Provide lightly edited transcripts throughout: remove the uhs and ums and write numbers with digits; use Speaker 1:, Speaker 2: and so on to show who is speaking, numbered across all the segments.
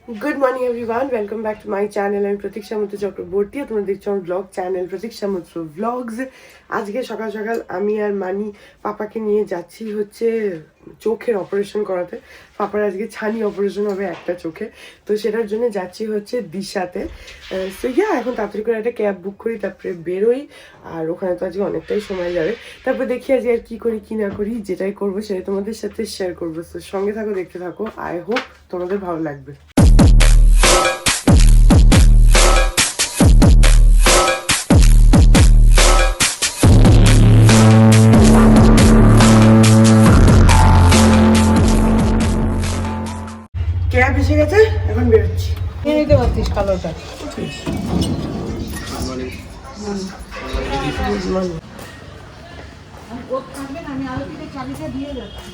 Speaker 1: Good morning everyone, welcome back to my channel and Pratiksha Mitra Chakraborty. তোমরা দেখছো আমার ব্লগ চ্যানেল প্রতীক্ষা মিত্র ব্লগস। আজকে সকাল সকাল আমি আর মানি পাপাকে নিয়ে যাচ্ছি হচ্ছে চোখের অপারেশন করাতে। পাপার আজকে ছানি অপারেশন হবে একটা চোখে, তো সেটার জন্য যাচ্ছি হচ্ছে দিশাতে। সো এখন তাড়াতাড়ি করে একটা ক্যাব বুক করি, তারপরে বেরোই। আর ওখানে তো আজকে অনেকটাই সময় যাবে, তারপর দেখি আজকে আর কী করি কী না করি। যেটাই করবো সেটাই তোমাদের সাথে শেয়ার করবো। তো সঙ্গে থাকো, দেখতে থাকো। আই হোপ তোমাদের ভালো লাগবে। ক্যাব এসে গেছে, এখন বেরোচ্ছি।
Speaker 2: নিয়ে নিতে পারতিস কালোটা। আমি আলোটিকে চাবিটা দিয়ে যাচ্ছি।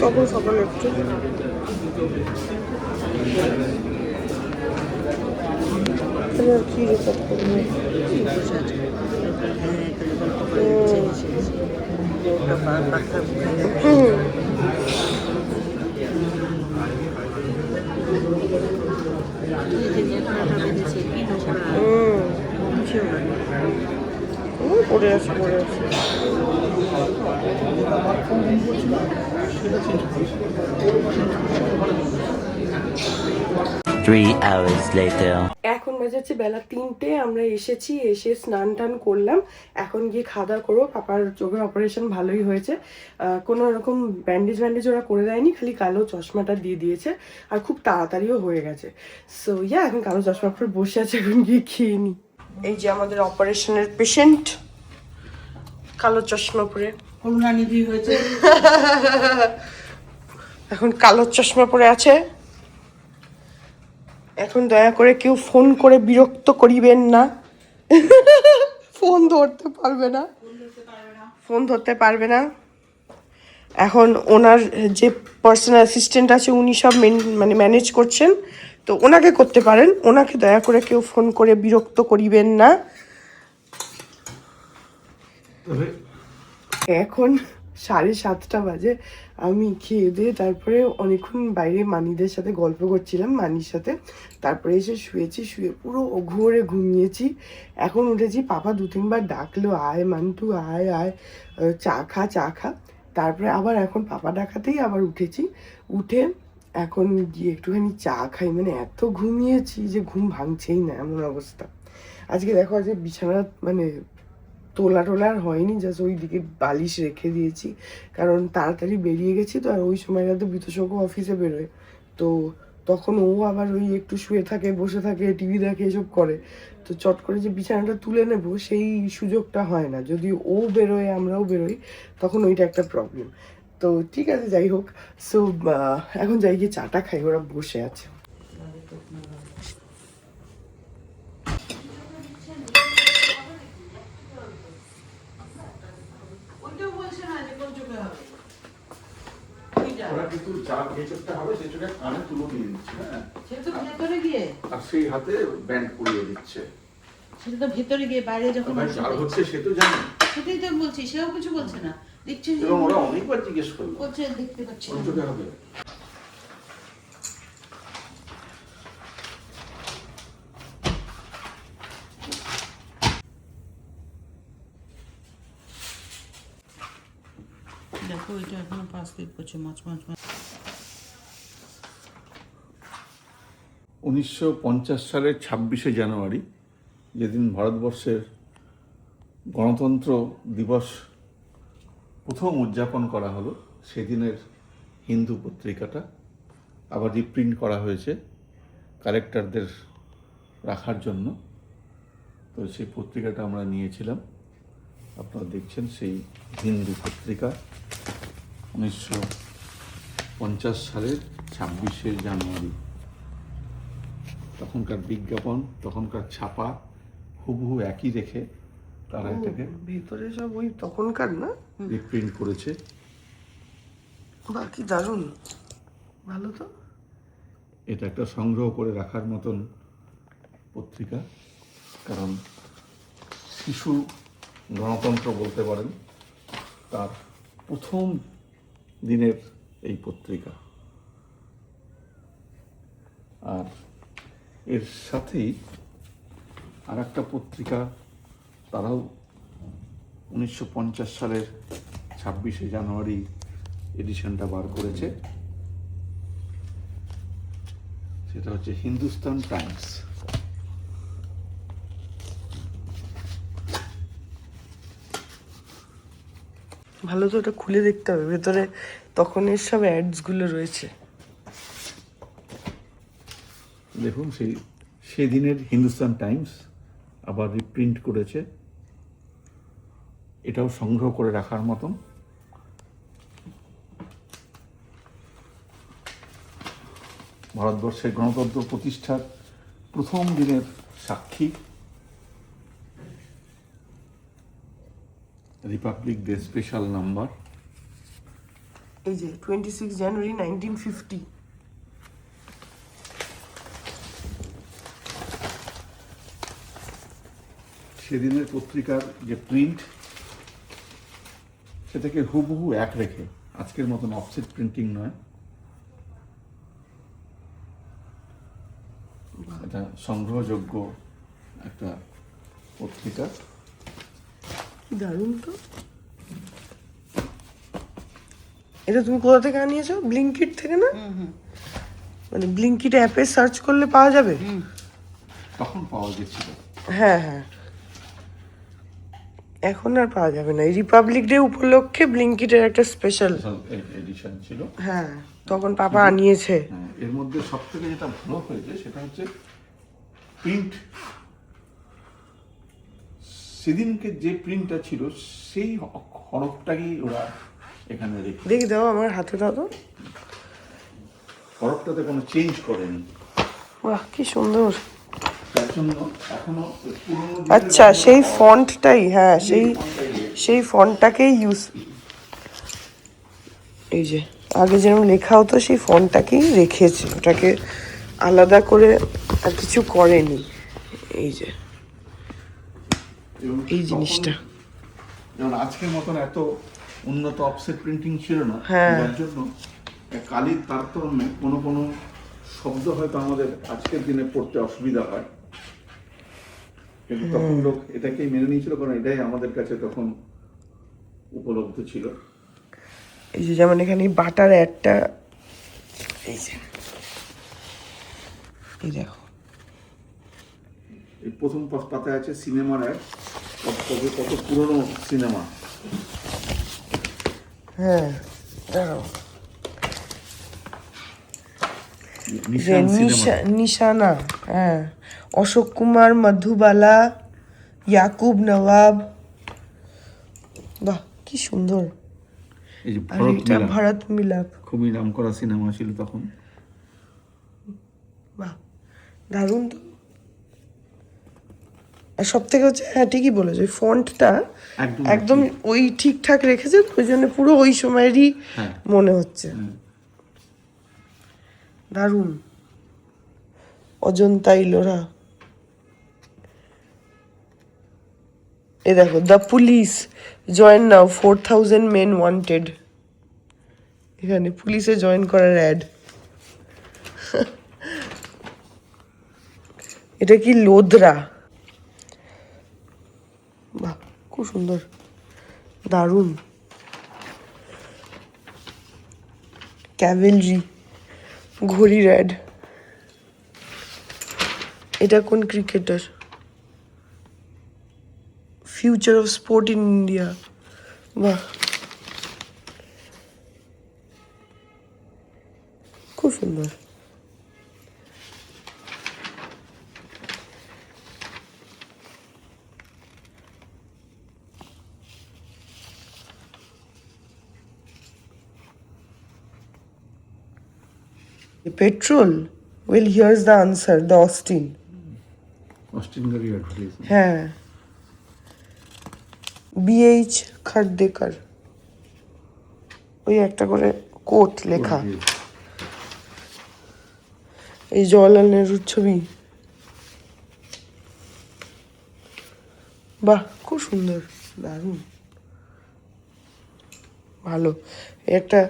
Speaker 1: তখন সকালে একটু কি রেকর্ড করবো। পড়ে আছে পড়ে আছে।
Speaker 3: 3 hours later.
Speaker 1: এখন বাজাচ্ছে বেলা 3টে। আমরা এসেছি, এসে স্নান টান করলাম। এখন গিয়ে খাওয়া দাওয়া করবো। পাপার চোখের অপারেশন ভালোই হয়েছে, কোনো রকম ব্যান্ডেজ ওরা করে দেয়নি, খালি কালো চশমাটা দিয়ে দিয়েছে, আর খুব তাড়াতাড়িও হয়ে গেছে। সো এখন কালো চশমা পরে বসে আছে, এখন গিয়ে খেয়ে নি। এই যে আমাদের অপারেশনের পেশেন্ট, কালো চশমা পরে।
Speaker 2: করুণানিধি হয়েছে।
Speaker 1: এখন কালো চশমা পরে আছে। এখন দয়া করে কেউ ফোন করে বিরক্ত করিবেন না। ফোন ধরতে পারবে না, ফোন ধরতে পারবে না। এখন ওনার যে পার্সোনাল অ্যাসিস্ট্যান্ট আছে উনি সব ম্যানেজ করছেন, তো ওনাকে করতে পারেন। ওনাকে দয়া করে কেউ ফোন করে বিরক্ত করিবেন না। এখন 7:30 বাজে। আমি খেয়ে দিয়ে তারপরে অনেকক্ষণ বাইরে মানিদের সাথে গল্প করছিলাম, মানির সাথে। তারপরে এসে শুয়েছি, শুয়ে পুরো ঘুরে ঘুমিয়েছি। এখন উঠেছি, পাপা 2-3 বার ডাকলো, আয় মান্টু আয় আয়, চা খা চা খা। তারপরে আবার এখন পাপা ডাকাতেই আবার উঠেছি। উঠে এখন গিয়ে একটুখানি চা খাই। এত ঘুমিয়েছি যে ঘুম ভাঙছেই না, এমন অবস্থা। আজকে দেখো, আজকে বিছানা তোলা টোলার হয়নি, জাস্ট ওই দিকে বালিশ রেখে দিয়েছি, কারণ তাড়াতাড়ি বেরিয়ে গেছি তো। আর ওই সময়টাতে বিতোষকও অফিসে বেরোয়, তো তখন ও আবার ওই একটু শুয়ে থাকে, বসে থাকে, টিভি দেখে, এসব করে। তো চট করে যে বিছানাটা তুলে নেব সেই সুযোগটা হয় না। যদি ও বেরোয় আমরাও বেরোই, তখন ওইটা একটা প্রবলেম। তো ঠিক আছে, যাই হোক। সো এখন যাই গিয়ে চাটা খাই, ওরা বসে আছে।
Speaker 4: ওরা কিন্তু যা ভেতরটা হবে সেটা কানে তুলো দিয়ে দিচ্ছে, হ্যাঁ,
Speaker 2: সেটা তো ভেতরে গিয়ে,
Speaker 4: আর সেই হাতে ব্যান্ড পরিয়ে দিচ্ছে।
Speaker 2: সেটা তো ভেতরে গিয়ে, বাইরে যখন
Speaker 4: যার হচ্ছে সে তো জানে।
Speaker 2: সেটাই তো বলছি, সেও কিছু বলছে না, দেখছি।
Speaker 4: এবং ওরা অনেকবার জিজ্ঞেস করলো,
Speaker 2: বলছে দেখতে পাচ্ছি
Speaker 4: কোন চোখে হবে।
Speaker 2: দেখো এটা এখনো 5 দিন করছে, মাছ
Speaker 4: 1950 সালের 26শে জানুয়ারি, যেদিন ভারতবর্ষের গণতন্ত্র দিবস প্রথম উদযাপন করা হলো, সেদিনের হিন্দু পত্রিকাটা আবার রিপ্রিন্ট করা হয়েছে কালেক্টরদের রাখার জন্য।
Speaker 5: তো সেই পত্রিকাটা আমরা নিয়েছিলাম, আপনারা দেখছেন সেই হিন্দু পত্রিকা 1950 সালের 26শে জানুয়ারি। তখনকার বিজ্ঞাপন, তখনকার ছাপা হুবহু একই রেখে তারা এটাকে
Speaker 1: ভিতরে সব ওই তখনকার না?
Speaker 5: রিপ্রিন্ট করেছে।
Speaker 1: বাকি দারুণ, ভালো তো।
Speaker 5: এটা একটা সংগ্রহ করে রাখার মতন পত্রিকা, কারণ শিশু গণতন্ত্র বলতে পারেন তার প্রথম দিনের এই পত্রিকা। আর এর সাথেই আর একটা পত্রিকা, তারাও 1950 সালের 26শে জানুয়ারি এডিশনটা বার করেছে, সেটা হচ্ছে হিন্দুস্তান টাইমস।
Speaker 1: ভালো তো, ওটা খুলে দেখতে হবে, ভেতরে তখনের সব অ্যাডস গুলো রয়েছে।
Speaker 5: দেখুন সেদিনের হিন্দুস্তান টাইমস আবার রিপ্রিন্ট করেছে, এটাও সংগ্রহ করে রাখার মতন। ভারতবর্ষের গণতন্ত্র প্রতিষ্ঠার প্রথম দিনের সাক্ষী, রিপাবলিক ডে স্পেশাল নাম্বার।
Speaker 1: এই যে 26 জানুয়ারি 1950।
Speaker 5: সেদিনের পত্রিকার যে প্রিন্ট, সেটাকে হুবহু এক রেখে, আজকের মতন অফসেট প্রিন্টিং নয়, এটা সংগ্রহযোগ্য একটা পত্রিকা।
Speaker 1: দারুণ তো। এটা তুমি কোথা থেকে আনিয়েছো? ব্লিঙ্কিট থেকে না? মানে ব্লিঙ্কিট অ্যাপে সার্চ করলে পাওয়া যাবে?
Speaker 5: তখন পাওয়া গেছিল।
Speaker 1: হ্যাঁ হ্যাঁ, এখন আর পাওয়া যাবে না। এই রিপাবলিক ডে উপলক্ষে ব্লিঙ্কিটের একটা স্পেশাল
Speaker 5: এডিশন ছিল।
Speaker 1: হ্যাঁ, তখন পাপা আনিয়েছে।
Speaker 5: হ্যাঁ, এর মধ্যে সব থেকে যেটা ভালো হয়েছে সেটা হচ্ছে প্রিন্ট। সেদিনকে যে প্রিন্টটা ছিল সেই হরফটাকেই ওরা এখানে রেখে,
Speaker 1: দেখি দাও, আমার হাতে দাও তো।
Speaker 5: হরফটাতে কোনো চেঞ্জ করেনি।
Speaker 1: বাহ, কি সুন্দর।
Speaker 5: তার জন্য এখনো পুরনো
Speaker 1: আচ্ছা, সেই ফন্টটাই, হ্যাঁ সেই ফন্টটাকেই ইউজ, এই যে আগে যেরকম লেখা হতো সেই ফন্টটাকেই রেখেছে, ওটাকে আলাদা করে আর কিছু করেনি। এই যে এই জিনিসটা,
Speaker 5: যেমন আজকের মতন এত উন্নত অফসেট প্রিন্টিং ছিল না,
Speaker 1: হ্যাঁ।
Speaker 5: যার জন্য কালির তারতম্যে কোনো কোনো শব্দ হয়তো আমাদের আজকের দিনে পড়তে অসুবিধা হয়, কিন্তু তখন লোক এটাকেই মেনে নিয়েছিল, কারণ এটাই আমাদের কাছে তখন উপলব্ধ ছিল।
Speaker 1: এই যে যেমন এখানে বাটার অ্যাডটা, এই যে এই দেখো,
Speaker 5: এই প্রথম পাতায় আছে সিনেমার অ্যাড, কত পুরনো সিনেমা।
Speaker 1: হ্যাঁ দাঁড়াও,
Speaker 5: নিশান সিনেমা।
Speaker 1: নিশানা, হ্যাঁ, অশোক কুমার, মধুবালা, ইয়াকুব নওয়াব। বাহ, কি সুন্দর।
Speaker 5: এই যে
Speaker 1: আর এটা ভারত মিলাপ,
Speaker 5: খুবই নামকরা সিনেমা ছিল তখন।
Speaker 1: বাহ, দারুণ তো। আর সব থেকে হচ্ছে, হ্যাঁ ঠিকই বলেছো, ওই ফন্টটা একদম ওই ঠিকঠাক রেখেছে, ওই জন্য পুরো ওই সময়েরই
Speaker 5: হ্যাঁ।
Speaker 1: মনে হচ্ছে। দারুণ। অজন্তা ইলোরা, এ দেখো, the police join now, 4000 men wanted. এখানে পুলিশে জয়েন করার অ্যাড। এটা কি লোধরা? বাহ, খুব সুন্দর, দারুণ। ক্যাভেলরি ঘড়ির অ্যাড। এটা কোন cricketer? Future of sport in India. বাহ, খুব সুন্দর। Petrol, well here's the answer, the Austin.
Speaker 5: Austin গাড়ি অ্যাডভার্টাইজমেন্ট।
Speaker 1: হ্যাঁ, BH খাড্ডেকার, ওই একটা করে কোট লেখা। এই জওয়াহরলাল নেহরুর ছবি। বাহ, খুব সুন্দর, দারুণ, ভালো। একটা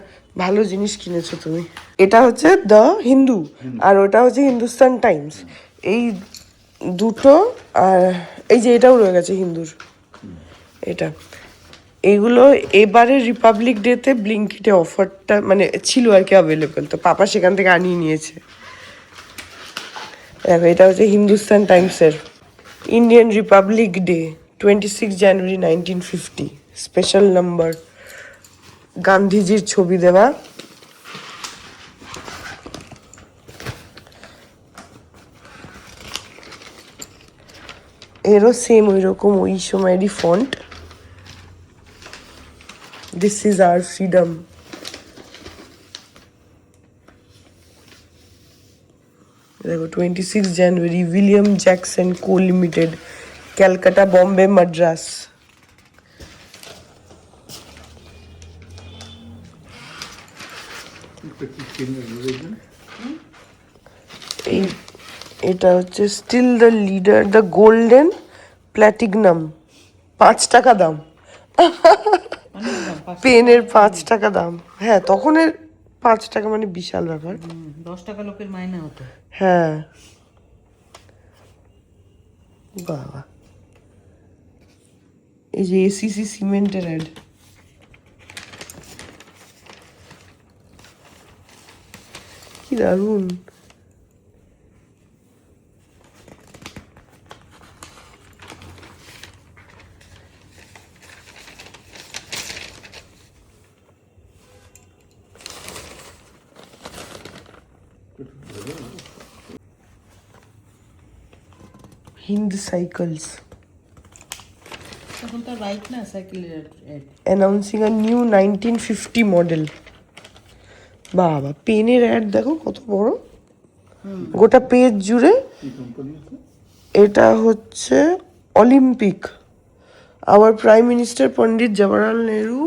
Speaker 1: ভালো জিনিস কিনেছো তুমি। এটা হচ্ছে দ্য হিন্দু আর ওটা হচ্ছে হিন্দুস্তান টাইমস। এই দুটো, আর এই যে এটাও রয়ে গেছে হিন্দুর, এটা। এইগুলো এবারে রিপাবলিক ডেতে ব্লিঙ্কিটে অফারটা মানে ছিল আর কি অ্যাভেলেবেল, তো পাপা সেখান থেকে আনিয়ে নিয়েছে। দেখো, এটা হচ্ছে হিন্দুস্তান টাইমসের Indian Republic Day 26 January 1950, special number, গান্ধীজির ছবি দেওয়া। এরও সেম ওই রকম ওই সময়েরই font, this is our freedom. দেখো, 26 January, William Jackson co limited, Calcutta, Bombay, Madras. এই এটা হচ্ছে still the leader, the golden platinum, 5 টাকা দাম।
Speaker 2: অনেক দাম, 5
Speaker 1: পেনের 5 টাকা দাম। হ্যাঁ, তখনের 5 টাকা মানে বিশাল ব্যাপার।
Speaker 2: 10 টাকা লোকের মাইনে হতো।
Speaker 1: হ্যাঁ, বাবা, এই যে ACC সিমেন্টের অ্যাড, কি দারুণ। হিন্দ সাইকেলস
Speaker 2: তখন তার বাইক না, সাইকেলের ad।
Speaker 1: Announcing a new 1950 model. বাবা, পেনের অ্যাড দেখো কত বড়, গোটা পেজ জুড়ে।
Speaker 5: কি কোম্পানি আছে?
Speaker 1: এটা হচ্ছে Olympic. Hour prime minister Pandit Jawaharlal Nehru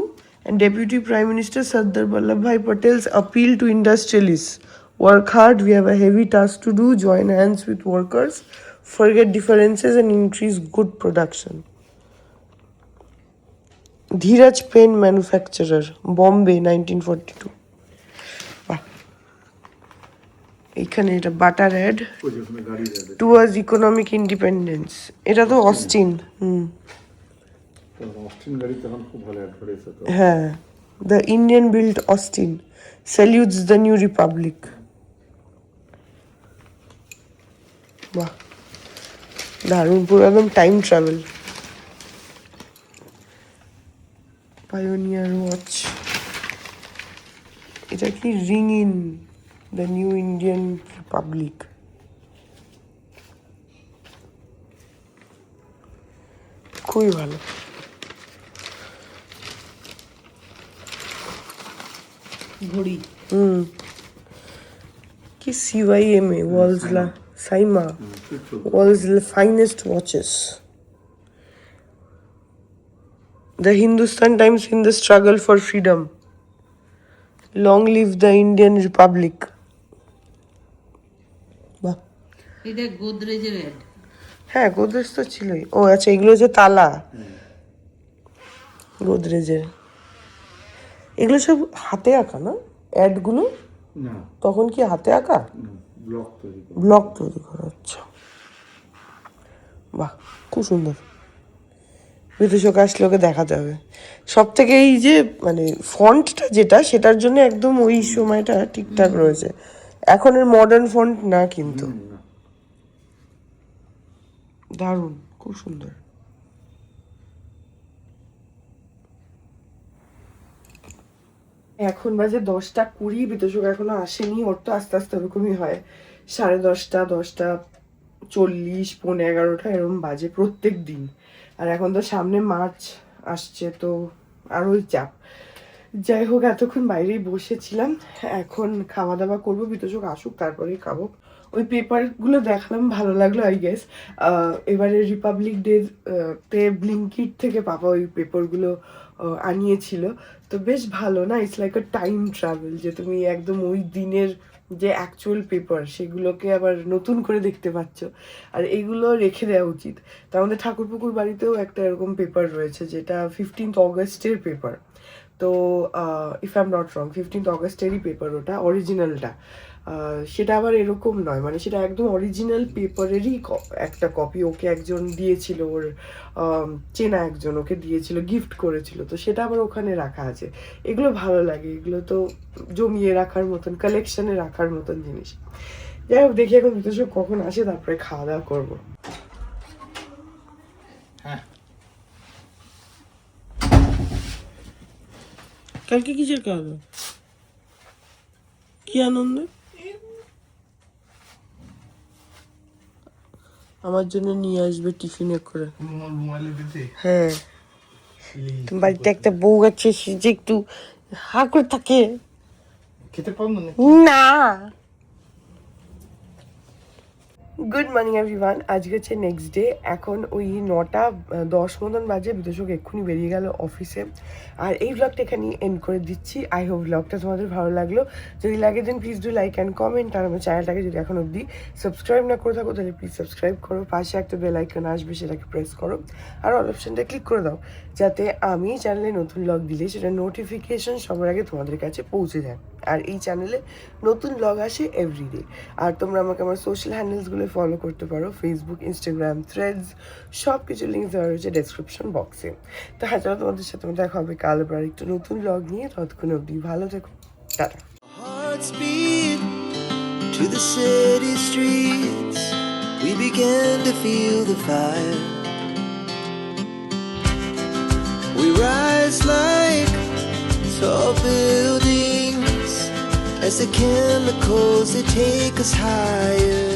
Speaker 1: and Deputy Prime Minister Sardar Vallabhbhai Patel's appeal to industrialists. Work hard, we have a heavy task to do. Join hands with workers, forget differences and increase good production. Dheeraj Pen Manufacturer, Bombay, 1942. বাহ, এইখানে এটা butter add,
Speaker 5: ওই যে ওখানে গাড়ি যাবে।
Speaker 1: Towards economic independence. এটা তো অস্টিন।
Speaker 5: অস্টিন গাড়ি তখন খুব ভালো অ্যাডভার্টাইজ হতো।
Speaker 1: হ্যাঁ, the Indian built Austin salutes the new republic. বাহ, দারুণ, পুরো একদম টাইম ট্রাভেল। পায়োনিয়ার ওয়াচ, এটা কি ring in the new Indian Republic. খুবই ভালো।
Speaker 2: ঘড়ি,
Speaker 1: কি CYMA, Saima, world's finest watches. The Hindustan Times in the struggle for freedom. Long live the Indian Republic. বাহ,
Speaker 2: এটা গোদরেজের অ্যাড।
Speaker 1: হ্যাঁ, গোদরেজ তো ছিলই। ও আচ্ছা, এগুলো যে তালা গোদরেজের, এগুলো সব হাতে আঁকা না অ্যাডগুলো?
Speaker 5: না,
Speaker 1: তখন কি হাতে আঁকা?
Speaker 5: ব্লক তৈরি করে।
Speaker 1: ব্লক তৈরি করা, আচ্ছা। বাহ, খুব সুন্দর। বিদেশকে আসলে ওকে দেখাতে হবে। সব থেকে এই যে মানে ফন্টটা যেটা, সেটার জন্য একদম ওই সময়টা ঠিকঠাক রয়েছে। এখনের মডার্ন ফন্ট না কিন্তু।
Speaker 5: না।
Speaker 1: দারুণ, খুব সুন্দর। এখন বাজে 10টা 20, বিতোষক এখনো আসেনি। ওর তো আস্তে আস্তে ওরকমই হয়, 10:30, 10:40, 11:15 এরকম বাজে প্রত্যেক দিন। আর এখন তো সামনে মার্চ আসছে, তো আরোই চাপ। যাই হোক, এতক্ষণ বাইরেই বসেছিলাম, এখন খাওয়া দাওয়া করবো, বিতোষক আসুক তারপরেই খাবো। ওই পেপারগুলো দেখালাম, ভালো লাগলো আই গেস। এবারে রিপাবলিক ডে তে ব্লিঙ্কিট থেকে পাপা ওই পেপারগুলো আনিয়েছিল, তো বেশ ভালো না? It's like a time travel, যে তুমি একদম ওই দিনের যে অ্যাকচুয়াল পেপার সেগুলোকে আবার নতুন করে দেখতে পাচ্ছ। আর এগুলো রেখে দেওয়া উচিত। তো আমাদের ঠাকুরপুকুর বাড়িতেও একটা এরকম পেপার রয়েছে, যেটা 15th অগস্টের পেপার। তো if I am not wrong 15th অগস্টেরই পেপার, ওটা অরিজিনালটা। সেটা আবার এরকম নয়, মানে সেটা একদম অরিজিনাল পেপারেরই একটা কপি ওকে একজন দিয়েছিল, ওর চেনা একজন ওকে দিয়েছিল, গিফট করেছিল, তো সেটা আবার ওখানে রাখা আছে। এগুলো ভালো লাগে, এগুলো তো জমিয়ে রাখার মতন, কালেকশনে রাখার মতন জিনিস। যাই হোক, দেখি এখন বিতোষক কখন আসে, তারপরে খাওয়া দাওয়া করবো। কালকে কিসের খাওয়া দাওয়া? কি আনন্দ? আমার জন্য নিয়ে আসবে টিফিনে করে। হ্যাঁ, তোমার বাড়িতে একটা বউ আছে, সে যে একটু হা করে থাকে।
Speaker 4: খেতে পারবো না।
Speaker 1: না। গুড মর্নিং এভরিওয়ান, আজকে হচ্ছে নেক্সট ডে। এখন ওই 9:10 মতন বাজে, বিতোষক এক্ষুনি বেরিয়ে গেল অফিসে। আর এই ব্লগটা এখানেই এন্ড করে দিচ্ছি। আই হোপ ব্লগটা তোমাদের ভালো লাগলো। যদি লাগে then please do like and comment. আর আমার চ্যানেলটাকে যদি এখন অবধি সাবস্ক্রাইব না করে থাকো তাহলে প্লিজ সাবস্ক্রাইব করো। পাশে একটা বেল আইকন আসবে, সেটাকে প্রেস করো। আর অল অপশনটা ক্লিক করে দাও, যাতে আমি চ্যানেলে নতুন ব্লগ দিলে সেটা নোটিফিকেশন সবার আগে তোমাদের কাছে পৌঁছে যায়। আর এই চ্যানেলে নতুন ব্লগ আসে এভরিডে। আর তোমরা আমাকে আমার সোশ্যাল হ্যান্ডেলসগুলো ফলো করতে পারো, ফেসবুক, ইনস্টাগ্রাম, থ্রেডস, সব কিছু লিঙ্ক দেওয়া রয়েছে ডেসক্রিপশন বক্সে। তো হ্যাঁ, চলো তোমাদের সাথে দেখা হবে কাল আবার একটু নতুন ব্লগ নিয়ে। ততক্ষণ অবধি ভালো থেকো, tata.
Speaker 6: Hearts beat to the city streets. We began to feel the fire. We rise like tall buildings as the chemicals they take us higher.